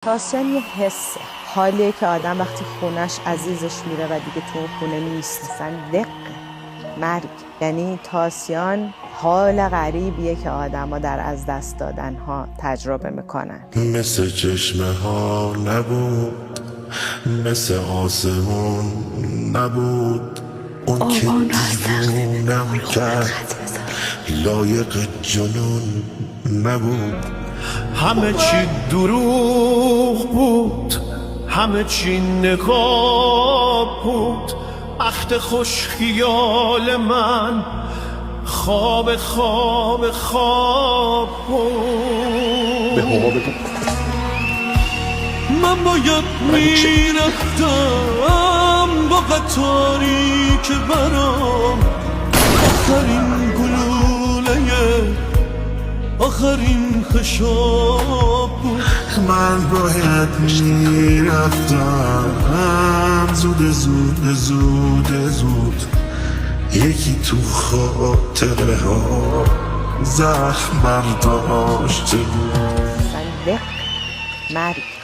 تاسیان یه حسه، حالیه که آدم وقتی خونش عزیزش میره و دیگه تو خونه نیست، مثلا دق مرگ. یعنی تاسیان حال غریبیه که آدم در از دست دادن ها تجربه میکنن. مثل چشمه ها نبود، مثل آسمون نبود، اون که دیوونم کرد لایق جنون نبود. همه چی دروغ بود، همه چی نقاب بود، عهد خوش خیال من خواب خواب خواب بود. به هوا بگو من باید میرفتم با قطاری که برام آخرین گلوله آخرین خشاب بود. من باید میرفتم زود زود زود زود، یکی تو خاطره ها زخم برداشته بود. مثلا دق مرگ.